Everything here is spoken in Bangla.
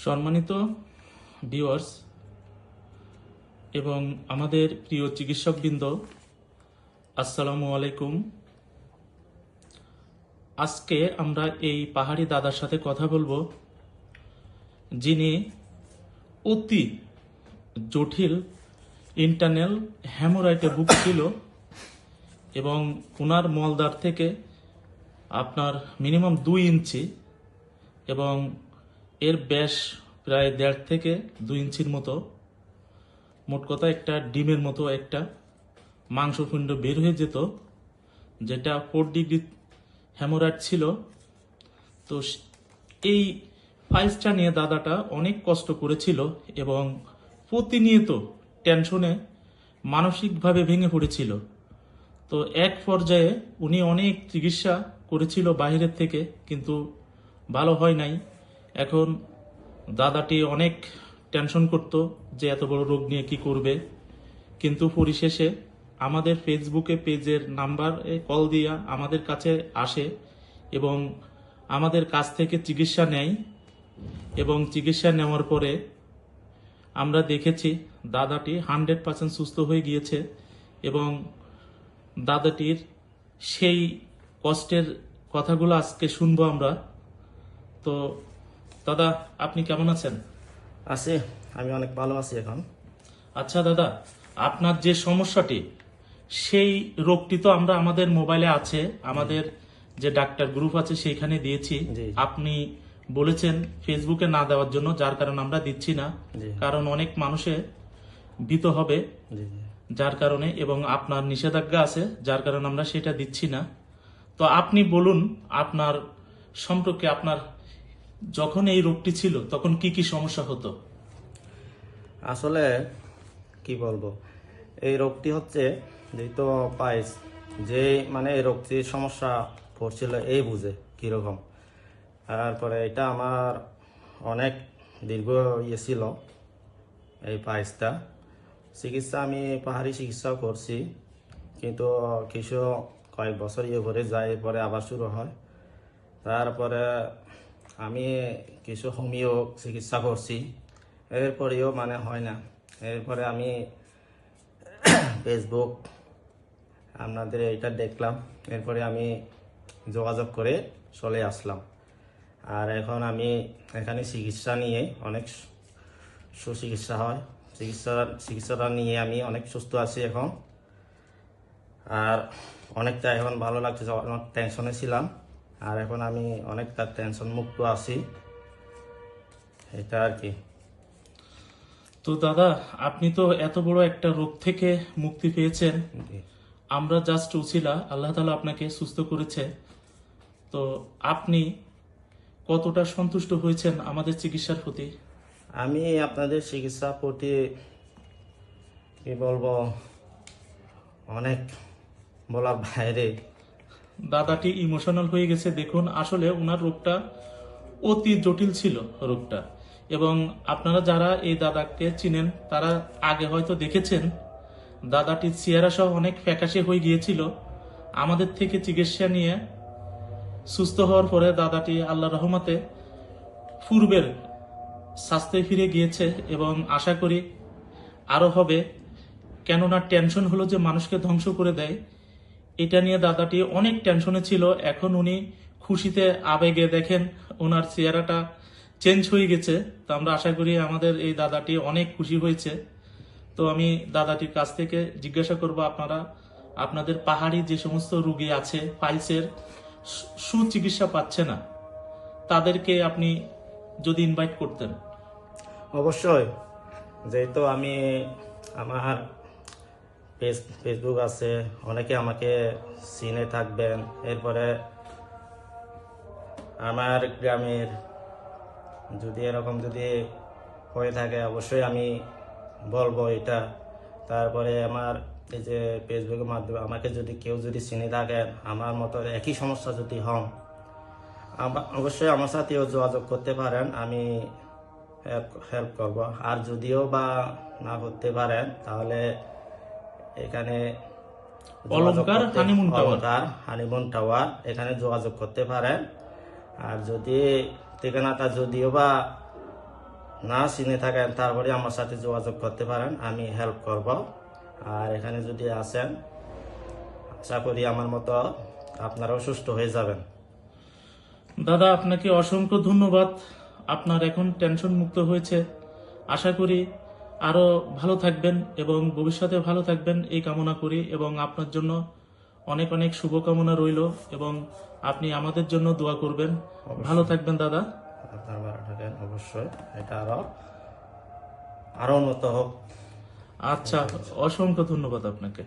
সম্মানিত ভিউয়ার্স এবং আমাদের প্রিয় চিকিৎসকবৃন্দ, আসসালামু আলাইকুম। আজকে আমরা এই পাহাড়ি দাদার সাথে কথা বলবো, যিনি অতি জটিল ইন্টারনাল হ্যামোরাইডে ভুগছিল এবং ওনার মলদ্বার থেকে আপনার মিনিমাম 2 ইঞ্চি এবং এর ব্যাস প্রায় 1.5 থেকে 2 ইঞ্চির মতো, মোট কথা একটা ডিমের মতো একটা মাংসপিণ্ড বের হয়ে যেত, যেটা 4 ডিগ্রি হ্যামোরাইড ছিল। তো এই ফাইলসটা নিয়ে দাদাটা অনেক কষ্ট করেছিল এবং প্রতিনিয়ত টেনশনে মানসিকভাবে ভেঙে পড়েছিল। তো এক পর্যায়ে উনি অনেক চিকিৎসা করেছিল বাইরের থেকে, কিন্তু ভালো হয় নাই। এখন দাদাটি অনেক টেনশন করত যে এত বড় রোগ নিয়ে কি করবে, কিন্তু পরিশেষে আমাদের ফেসবুকে পেজের নাম্বারে কল দিয়া আমাদের কাছে আসে এবং আমাদের কাছ থেকে চিকিৎসা নেয়। এবং চিকিৎসা নেওয়ার পরে আমরা দেখেছি দাদাটি 100% সুস্থ হয়ে গিয়েছে এবং দাদাটির সেই কষ্টের কথাগুলো আজকে শুনবো আমরা। তো দাদা, আপনি কেমন আছেন? আছি, আমি অনেক ভালো আছি এখন। আচ্ছা দাদা, আপনার যে সমস্যাটি, সেই রোগটি তো আমরা আমাদের মোবাইলে আছে, আমাদের যে ডাক্তার গ্রুপ আছে সেইখানে দিয়েছি। জি। আপনি বলেছেন ফেসবুকে না দেওয়ার জন্য, যার কারণে আমরা দিচ্ছি না, জি। কারণ অনেক মানুষে ভীত হবে, জি জি যার কারণে, এবং আপনার নিষেধাজ্ঞা আছে যার কারণে আমরা সেটা দিচ্ছি না। তো আপনি বলুন আপনার সম্পর্কে, আপনার যখন এই রোগটি ছিল তখন কি কি সমস্যা হতো? আসলে কি বলবো, এই রোগটি হচ্ছে যেহেতু পাইস, যে মানে এই রোগটির সমস্যা পড়ছিল এই বুঝে কীরকম। তারপরে এটা আমার অনেক দীর্ঘ ইয়ে ছিল এই পাইসটা। চিকিৎসা আমি পাহাড়ি চিকিৎসাও করছি, কিন্তু কিছু কয়েক বছর ইয়ে করে যায়, এরপরে আবার শুরু হয়। তারপরে আমি কিছু হোমিও চিকিৎসা করছি, এরপরেও মানে হয় না। এরপরে আমি ফেসবুক আপনাদের এটা দেখলাম, এরপরে আমি যোগাযোগ করে চলে আসলাম। আর এখন আমি এখানে চিকিৎসা নিয়ে অনেক সুচিকিৎসা হয়, চিকিৎসাটা নিয়ে আমি অনেক সুস্থ আছি এখন। আর অনেকটা এখন ভালো লাগছে, অনেক টেনশনে ছিলাম, আর এখন আমি অনেকটা টেনশন মুক্ত আছি, এটা আর কি। তো দাদা, আপনি তো এত বড় একটা রোগ থেকে মুক্তি পেয়েছেন, আমরা জাস্ট উছিলা, আল্লাহ তাআলা আপনাকে সুস্থ করেছে। তো আপনি কতটা সন্তুষ্ট হয়েছেন আমাদের চিকিৎসার প্রতি? আমি আপনাদের চিকিৎসার প্রতি কি বলবো, অনেক বলার বাইরে। দাদাটি ইমোশনাল হয়ে গেছে। দেখুন, আসলে ওনার রোগটা অতি জটিল ছিল রোগটা, এবং আপনারা যারা এই দাদাকে চিনেন তারা আগে হয়তো দেখেছেন দাদাটির চেহারা সহ অনেক ফ্যাকাশে হয়ে গিয়েছিল। আমাদের থেকে চিকিৎসা নিয়ে সুস্থ হওয়ার পরে দাদাটি আল্লাহ রহমতে পূর্বের স্বাস্থ্যে ফিরে গিয়েছে এবং আশা করি আরো হবে। কেননা টেনশন হলো যে মানুষকে ধ্বংস করে দেয়, এটা নিয়ে দাদাটি অনেক টেনশনে ছিল। এখন উনি খুশিতে আবেগে দেখেন ওনার চেহারাটা চেঞ্জ হয়ে গেছে। তো আমরা আশা করি আমাদের এই দাদাটি অনেক খুশি হয়েছে। তো আমি দাদাটির কাছ থেকে জিজ্ঞাসা করব, আপনারা আপনাদের পাহাড়ি যে সমস্ত রোগী আছে পাইলসের সুচিকিৎসা পাচ্ছে না, তাদেরকে আপনি যদি ইনভাইট করতেন। অবশ্যই, যেহেতু আমি আমার ফেসবুক আছে, অনেকে আমাকে চিনে থাকবেন। এরপরে আমার গ্রামের যদি এরকম যদি হয়ে থাকে অবশ্যই আমি বলবো এটা। তারপরে আমার এই যে ফেসবুকের মাধ্যমে আমাকে যদি কেউ যদি চিনে থাকেন, আমার মতো একই সমস্যা যদি হন, অবশ্যই আমার সাথেও যোগাযোগ করতে পারেন, আমি হেল্প করব। আর যদিও বা না করতে পারেন, তাহলে এখানে অলংকার হানিমুন টাওয়ার এখানে যোগাযোগ করতে পারেন। আর যদি ঠিকানাটা যদিও বা না চিনে থাকেন তারপরে আমার সাথে যোগাযোগ করতে পারেন, আমি হেল্প করব। আর এখানে যদি আসেন, আশা করি আমার মতো আপনারাও সুস্থ হয়ে যাবেন। দাদা আপনাকে অসংখ্য ধন্যবাদ। আপনার এখন টেনশন মুক্ত হয়েছে। আশা করি আরো ভালো থাকবেন এবং ভবিষ্যতে ভালো থাকবেন এই কামনা করি, এবং আপনার জন্য অনেক অনেক শুভকামনা রইল, এবং আপনি আমাদের জন্য দোয়া করবেন। ভালো থাকবেন দাদা। আপনার ভালো থাকেন, অবশ্যই এটা আরো উন্নত হোক। আচ্ছা, অসংখ্য ধন্যবাদ আপনাকে।